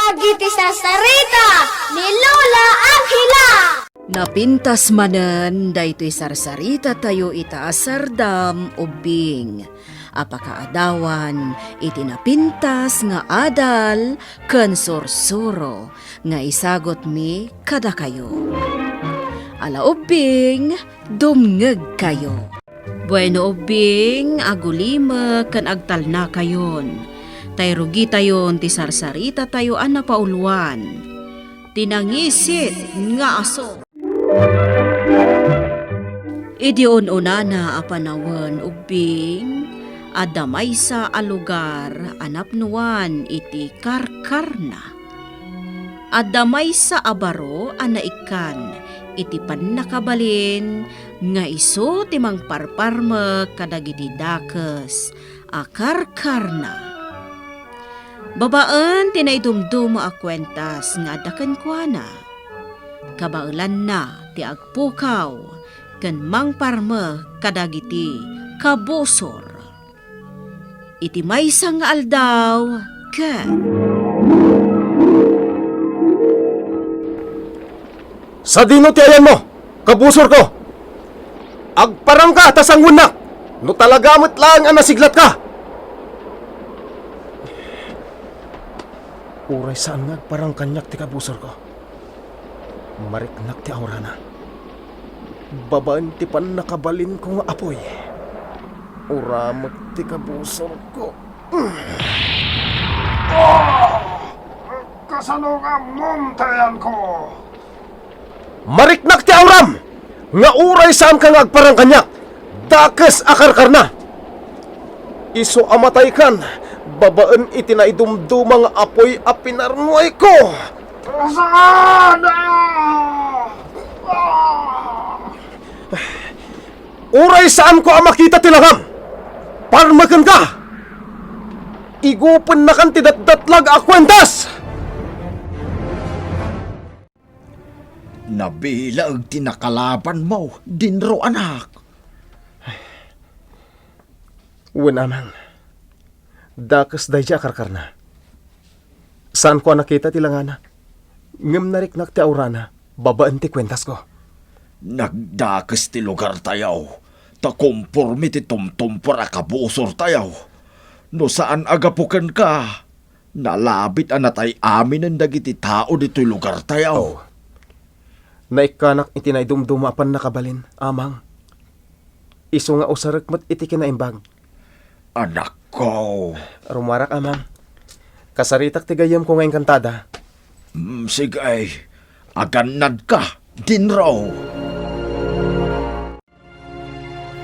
Dagiti sarsarita ni Lola Angela. Napintas manen daytoy sarsarita tayo ita sardam ubing. Apakaadawan iti napintas nga adal ken sursuro nga isagot mi kada kayo. Ala ubing dumngeg kayo. Bueno ubing agulima ken agtalna kayon. Tayrugi tayon ti sarsarita tayo an napauluan. Tinangisit nga aso. Idion unana apanawan ubing, adamay sa alugar anapnuan iti karkarna. Adamay sa abaro anaikan iti pannakabalin nga iso timang parparmek kadagiti dakes a karkarna. Babaan tinaidumdum a kwentas nga adaken kuana. Kabaulan na ti agpukaw ken mangparme kadagiti kabusor. Iti maysa nga aldaw ken Sa dino ti ayan mo, kabusor ko. Agparang ka tasanggun na. No talagamot lang ang nasiglat ka. Uray saan nga parang kanyak ti kabusor ko. Mariknak ti aurana. Babaan ti pan nakabalin ko nga apoy. Uramag ti kabusor ko. Kasano nga montayan ko? Mariknak ti auram! Nga uray saan ka nga agparang kanyak. Dakes akarkar na. Iso amatay kan. Babaan iti na idumdumang apoy a pinarnuay ko. Sana! Uray saan ko ang makita tilangam? Parmakan ka! Igupan na kan tidatdatlag a kwentas! Nabilag tinakalaban mo, dinro anak. Wenamang, dakas day siya karkarna. Saan ko nakita tilangana? Ngam nariknak ti aurana, babaan ti kwentas ko. Nagdakas ti lugar tayaw, takumpurmi ti tumtumpor a kabusor tayaw. No saan agapukan ka, nalabit anatay amin ang dagiti tao dito'y lugar tayaw. Oh. Naikanak iti na idumdumapan nakabalin, amang. Iso nga usarekmat iti kinaimbag. Anak ko. Rumarak, amang. Kasaritak ti gayam ko ngayong kantada. Sige ay, aganad ka, dinraw.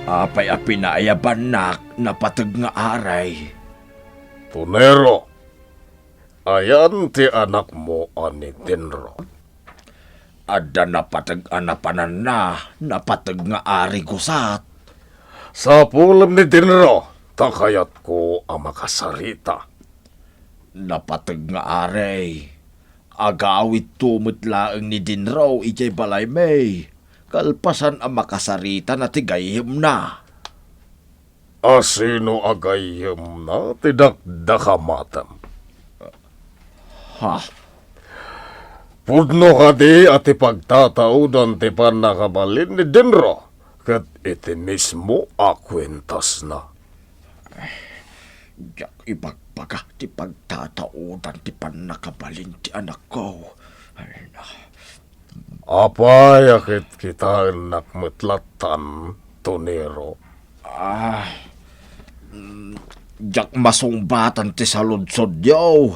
Apay a pinaayaban napatag nga aray. Tunero, ayan ti anak mo ani Dinro. Ada napatag anapanan napatag nga ari gusat. Sa pulam ni Dinro, takayat ko ang makasarita. Napatag nga aray. Agawit tumutlaang ni Dinraw ijay balay may. Kalpasan ang makasarita na tigayhim na. Asino agayim na tidakdakamatam? Ha? Pudno ka di at ipagtataudan ti panakabalin ni Dinro, kat iti mismo akwentas na. Yak ipagpaga ti pagtataudan ti panakabalin ti anak ko. Ay na. Apay akit kita nakmutlatan, Tunero. Jak masungbatan ti saludsod yaw.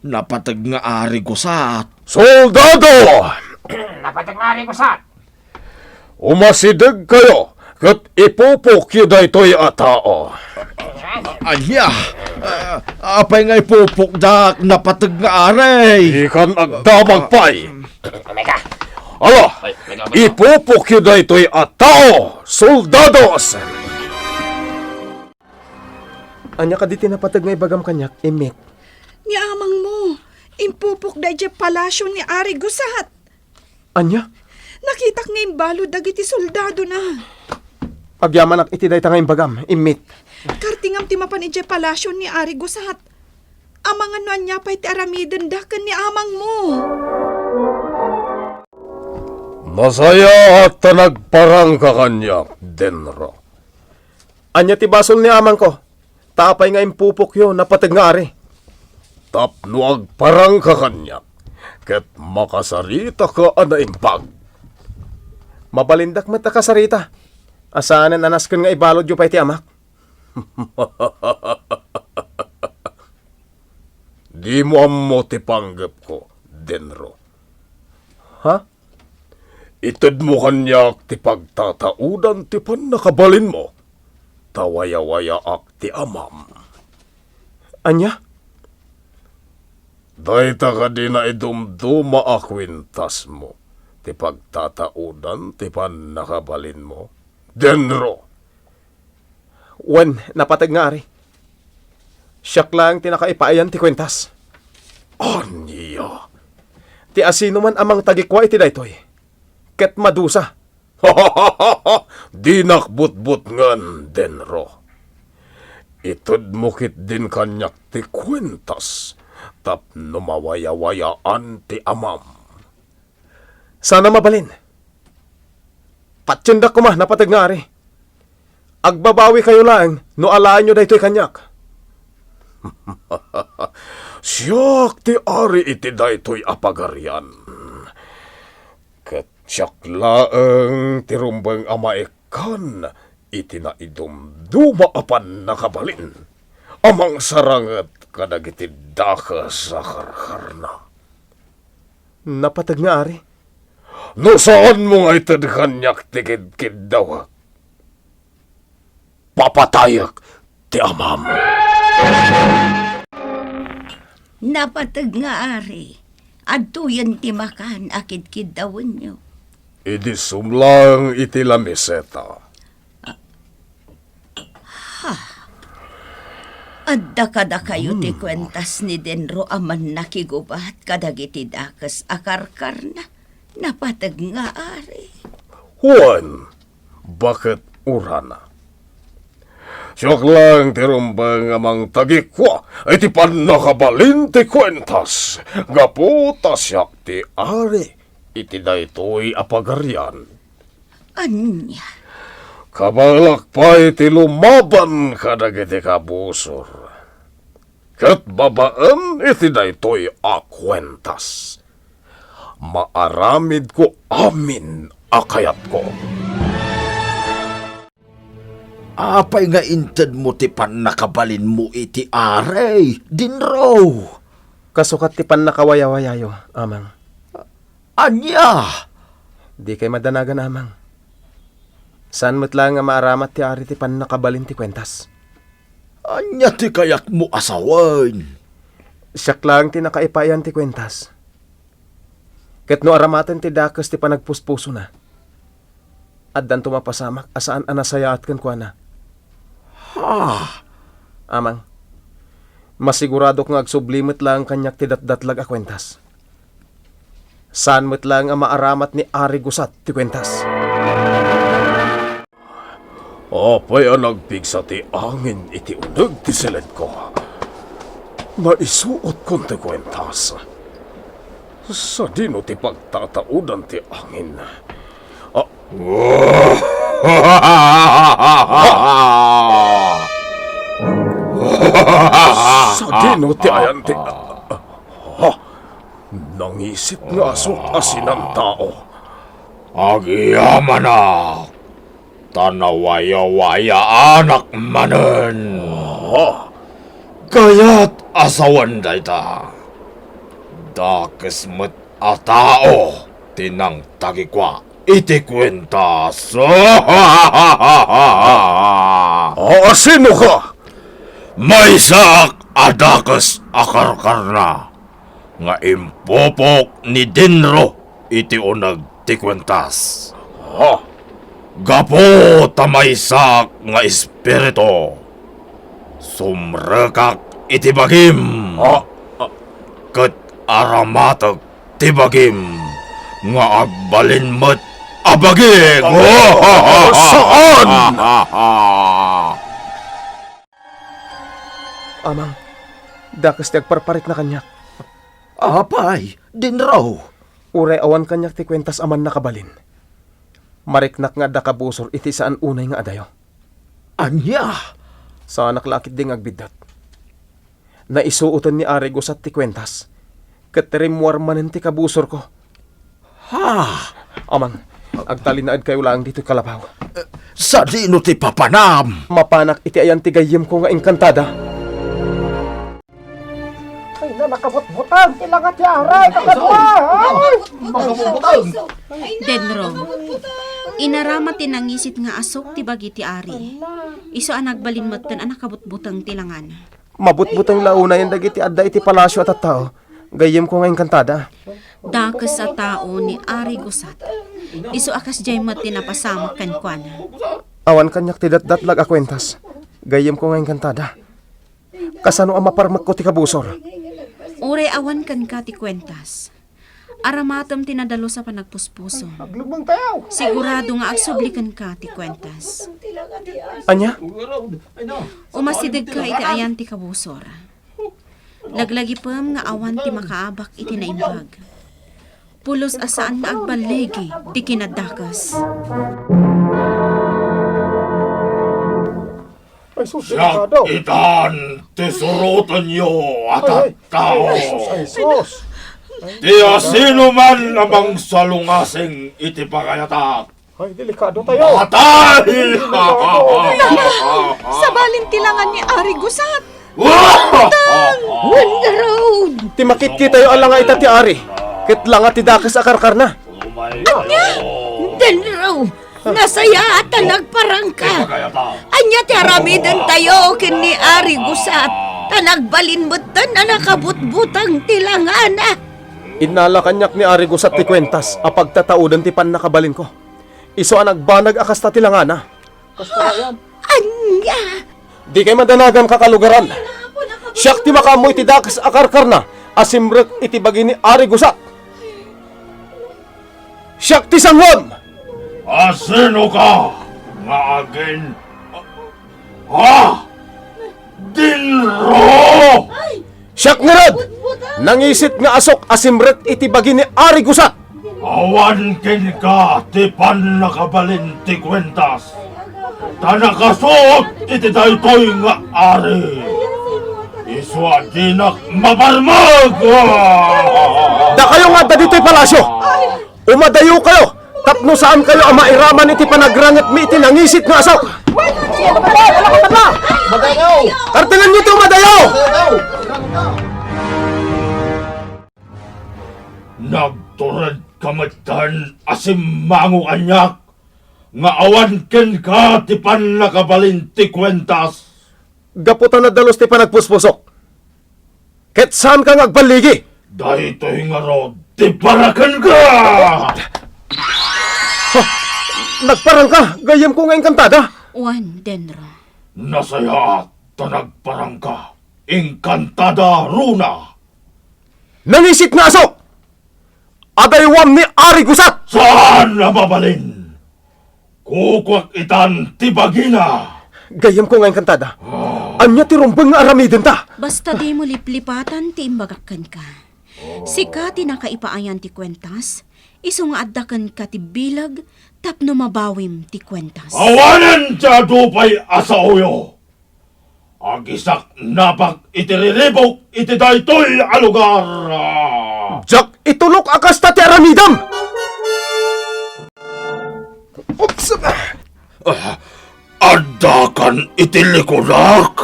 Napatag nga ari gusat. Soldado! Napatag nga rin ko sa. Umasidag kayo, kat ipupok yun na ito'y atao. Anya! Apay nga ipupok dak napatag nga aray. Ikan agdamag pa'y. Omega. Ala, ipupok yun na ito'y atao, soldados! Anya ka di tinapatag nga ibagam kanyak, imik. Ni amang mo, impupok da dya palasyo ni Ari Gusat. Anya? Nakitak nga imbalo dagiti soldado na. Agyaman ak iti day tangay bagam, imit. Kartingam ti mapan iti palasyo ni Ari Gusat. Amang ano niya pa'y ti aramiden daken ni amang mo. Masaya at nagparang ka kanyak, Denro. Anya ti basol ni amang ko. Tapay nga impupok yun, napatag nga ari. Tapno agparang ka kanyak. Ket makasarita ka ana impag. Mabalindak mata kasarita. Asaanan anas kan nga ibalod yu pa'y ti amak. Di mo ammo ti panggap ko, Denro. Ha? Itod mo kanyak ti pagtataudan ti panakabalin mo. Tawaya-waya ak ti amam. Anya? Dayta ka din na idumduma akwintas mo. Ti pagtataudan ti panakabalin mo. Denro. Wen, napatag nga ari. Siyak lang tinakaipayan ti kwentas. Anya? Ti asino man amang tagikwa iti daytoy. Ket madusa. Di nakbutbut ngan, Denro. Itod mo kit din kanyak ti kwentas. Tapno mawaya-wayaan ti amam. Sana mabalin. Patsindak ko napatag nga ari. Agbabawi kayo lang, no alaan nyo daytoy kanyak. Siyak ti ari iti daytoy apagarian. Ket siyak laeng ti rumbeng amaikan, iti na idumduma apan nakabalin. Amang sarangat kadagiti daka sa karkarna. Napatag nga ari. No saan mo nga itad kanyak tikid-kid daw? Papatayak ti amam. Napatag nga ari. Adtuyan ti makan akid-kid dawon nyo. Idi sumlang iti lamiseta. Adda kada kayo ti kwentas ni Denro aman nakigubat kadagiti dakas akarkar na. Napatag nga ari. Juan, bakit urana? Siyok lang ti rumbang amang tagikwa, ay ti panakabalin ti kwentas. Gaputa siyak ti ari, iti daytoy apagarian. Anya? Kabalak pa iti lumaban kadagiti kabusor. Kat babaan iti daytoy akwentas. Maaramid ko amin akayat ko. Apay nga inted mo ti panakabalin mo iti aray, Denro. Kasukat ti panakawaya-wayayo, amang. Anya? Di kay madanagan, amang. Saan mo't lang nga maaramat ti ari ti panakabalin ti kwentas? Anya ti kayak mo asawan? Siyak lang ti nakaipayan ti kwentas. Ket no aramatan ti dakas ti panagpuspuso na. Addan tumapasamak asaan anasayaat kan kwa na. Ha? Amang, masigurado kong agsublimit lang kanyak ti datdatlag a kwentas. Saan mo't lang ang maaramat ni Ari Gusat ti kwentas? Apay ang nagpigsa ti angin iti uneg ti silid ko. Naisuot kon ti kwentas. Sa dino ti pagtataudan ti angin. Sa dino ti ayan ti... Nangisip nga asok asinan tao. Agiyaman na. Tanawaya-waya anak manen. Kaya't asawan dayta. Dakes met a tao. Tinang tagikwa. Iti kwentas. Sino ka? May sak adakas akarkarna. Nga impopok ni Denro. Iti unag ti kwentas. Gapo tamaysak nga espiritu. Sumrekak iti bagim. Ket aramatag ti bagim. Nga agbalin met abagig. Amang, Dakas ti agparparit na kanyak. Apay, Denro. Uray awan kanyak ti kwentas aman nakabalin. Mariknak nga da kabusor iti saan unay nga adayo. Anya? Sa naklakit ding agbidat. Naisuutan ni Ari Gusat ti kwentas. Katerimwar manen ti kabusor ko. Ha? Amang, agtalinaad kayo lang dito kalabaw. Sa dino ti papanam? Mapanak iti ayan ti gayem ko nga engkantada. Ay na, nakabot-butan. Ilangat ti aray, kakadwa. Denro, inarama tinangisit nga asok ti bagi ti Ari. Iso ang nagbalin matan ang nakabutbutang tilangan. Mabutbutang launa yan dagiti adda iti palasyo at tao. Gayem ko nga engkantada. Dakas sa tao ni Ari Gusat. Iso akas jay mat tinapasama kan kuana. Awan kanyak ti datdatlag a kwentas. Gayem ko nga engkantada. Kasano ang maparmak ko ti kabusor? Ure awan kan ka ti kwentas. Aramatom tinadalo sa panagpuspuso. Sigurado nga agsublikan ka ti kwentas. Anya? Umasidig ka iti ayan ti kabusor. Laglagi pam nga awan ti makaabak iti naimbag. Pulos asaan nga agbalegi ti kinadakas. Ay, sus, Itan, tisurutan niyo at tao. Ay, sus. Di sino man namang salungasing iti pakayatak. Ay, delikado tayo. Patay! Sa balintilangan ni Ari Gusat. Ti makit kita yung alanga ita ti Ari. Kit lang ti dakas akarkar na. Denro, nasaya at nagparangka. Anya ti haramidan tayo kin ni Ari Gusat. Tanagbalin mo na nakabutbutang tilangana. Inala kanyak ni Ari Gusat ti kwentas apag tataudan ti pan nakabalin ko. Iso ang nagbanag akas ta tilangana. Anya? Di kay madanagan kakalugaran. Siyak ti makamoy ti dakas akarkar na asimrek iti bagi ni Ari Gusat. Siyak ti sanghon! Asino ka? Nga agin? Dinro! Siyak nga rad! Nangisit nga asok asimrek iti bagi ni Ari Gusat. Awan kin ka ti pan nakabalin ti kwentas. Tanakasuot iti daytoy nga ari. Iswa dinak mabarmag! Da kayo nga da dito'y palasyo! Umadayo kayo! Tapno saan kayo ang mairaman iti panagrangat mi iti nangisit nga asok! Kartilan nyo ito umadayo! Nagturad kamatan asimango kanyak nga awan ken ka ti pan nakabalin ti kwentas. Gaputan na dalos ti panagpuspusok. Ket saan ka ngagbaligi? Daytoy nga rod ti parakan ka! Nagparang ka! Gayem ko nga engkantada! Juan Denro. Nasaya tanagparang ka. Engkantada runa. Nangisit nga asok! Adaywam ni Ari Gusat! Saan nababalin? Kukwak itan ti bagina. Gayem ko nga engkantada. Anya ti rumbeng nga aramiden ta! Basta di mo liplipatan ti imbagakan ka. Sika ti nakaipaayan ti kwentas, iso nga addakan ka ti bilag, tapno mabawim ti kwentas. Awanan siya dupay asauyo. Agisak napak itiriribok iti daytoy alugar. Jak itulok akas ta ti aramidam! Oops! Adakan itilikudak.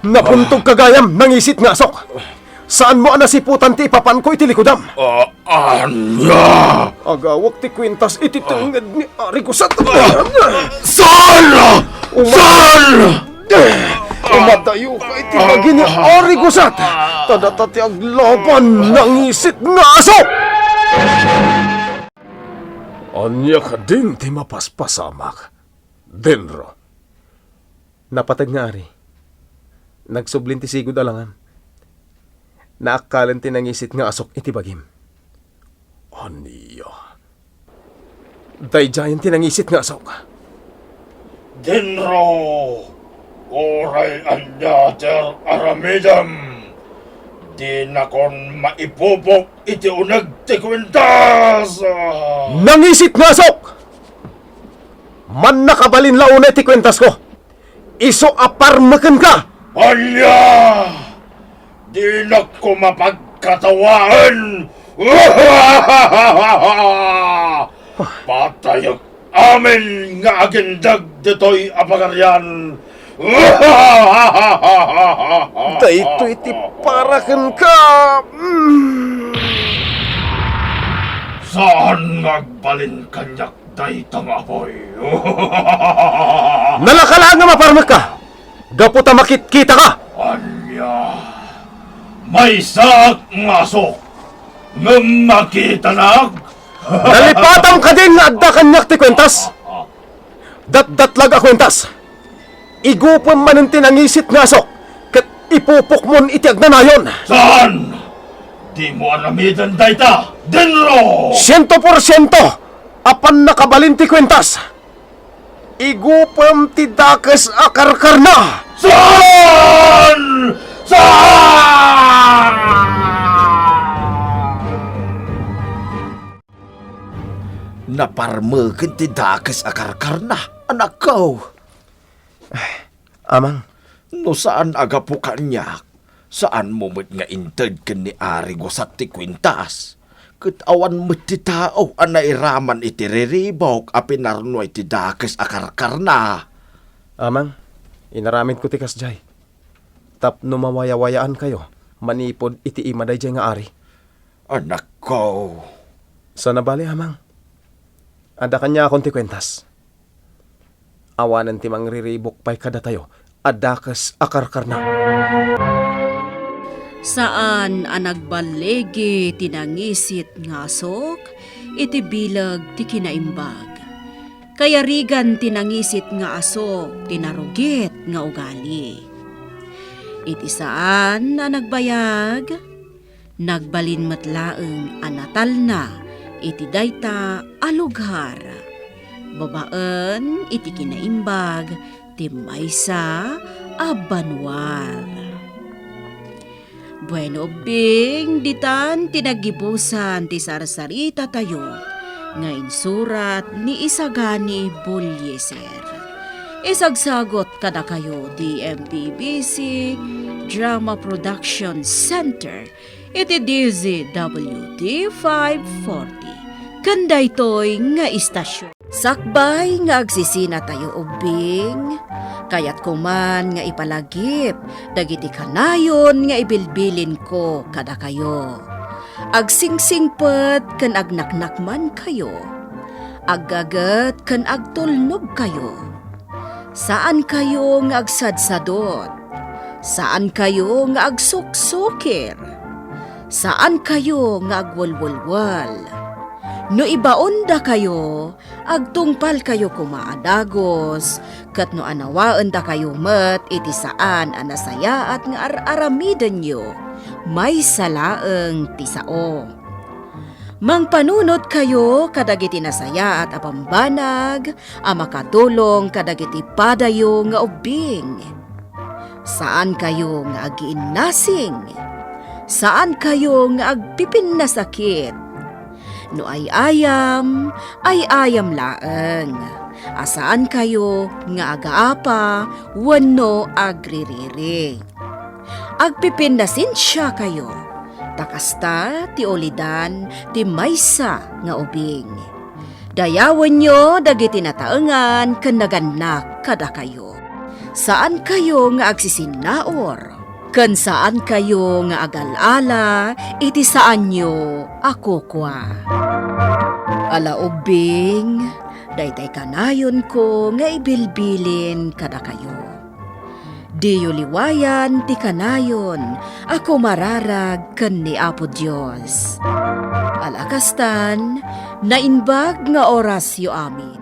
Napuntog kagayam, nangisit nga asok! Saan mo anasiputan ti ipapan ko iti likodam? Anya? Agawak ti kwintas iti tungad ni Ari Gusat! Saan? Saan? Umadayo ka iti bagi ni Ari Gusat! Tadata ti aglaban, nangisit nga asok! Anya ka din ti mapaspasamak. Denro. Napatag nga Ari. Nagsublin ti sigod alangan. Naakalan ti nangisit nga asok iti bagim. Aniya. Dayjayan ti nangisit nga asok. Dinro! Oray anya ter aramidam! Di na kon maipupok iti unag ti kwintas. Nangisit nga asok! Man nakabalin launa ti kwentas ko. Iso aparmaken ka! Alya! Di na ko mapagkatawaan! Patayag amin nga agendag dito'y apagaryan! Dahito iti paraken ka! Saan ngagbalin kanyak daytang apoy? Nalakalaan nga maparmak ka! Gaputa makit-kita ka! Alya! May sak ngasok! Ngam makita nag! Nalipatang ka din nga adda kanyak ti kwentas! Dat-datlag a kwentas! Igupon man ang tinangisit nga asok! Kat ipupok mon iti agnanayon! Saan? Di mo aramidan dayta! Denro! 100% apan nakabalin ti kwentas! Igupon ti dakes a karkarna! Saan? Saan? Naparmegen ti dakes akarkar na, anak ko. Amang, No saan aga po kanyak? Saan mo mo't nga inted ken ni Ari Gusat ti kwintas? Ket awan mo't ti tao ang nairaman iti riribok a pinarno iti dakes akarkar na. amang, inaramid ko ti kasjay. Tapno mawaya-wayaan kayo, manipod iti imaday jay nga ari. Anak ko. Sa nabali, amang. Ada kanya akong ti kwentas. Awanan ti mangriribok pa'y kada tayo, adakas akarkar na. Saan ang nagbalegi tinangisit nga asok, iti bilag ti kinaimbag. Kaya rigan tinangisit nga asok, tinarugit nga ugali. Iti saan na nagbayag, nagbalin matlaeng anatal na, iti dayta alughar. Babaan iti kinaimbag, ti maysa a banwar. Bueno, bing, ditan tinagibusan ti sarsarita tayo, nga insurat ni Isagani Bulyeser. Isagsagot kada kayo DMPBC Drama Production Center, iti DZWT 540. Kanda ito'y nga istasyon. Sakbay nga agsisina tayo ubing, kayat kuman nga ipalagip, dagiti kanayon nga ibilbilin ko kada kayo. Agsingsingpet kan agnaknakman kayo, aggagat kan agtulnog kayo. Saan kayo nga agsadsadot? Saan kayo nga agsuksukir? Saan kayo nga agwalwalwal? No ibaon da kayo, agtungpal kayo kumaadagos, kat no anawaan da kayo met iti saan anasaya at nga aramidan nyo, may salaeng tisao. Mangpanunot kayo kadagiti nasaya at apambanag, a makatulong kadagiti padayo nga ubing. Saan kayo nga agiinnasing? Saan kayo nga agpipin na sakit? No ay ayam laeng. Asaan kayo nga agaapa, wano agririri. Agpipin na sinsya kayo. Takasta ti olidan ti maysa nga ubing. Dayawan nyo dagiti nataengan ken naganak kada kayo. Saan kayo nga agsisinaor? Ken saan kayo nga agalala, iti saan nyo ako kwa. Ala ubing, daytay kanayon ko nga ibilbilin kada kayo. Diyo liwayan ti kanayon, ako mararag ken ni Apo Dios. Alakastan, nainbag nga orasyo amin.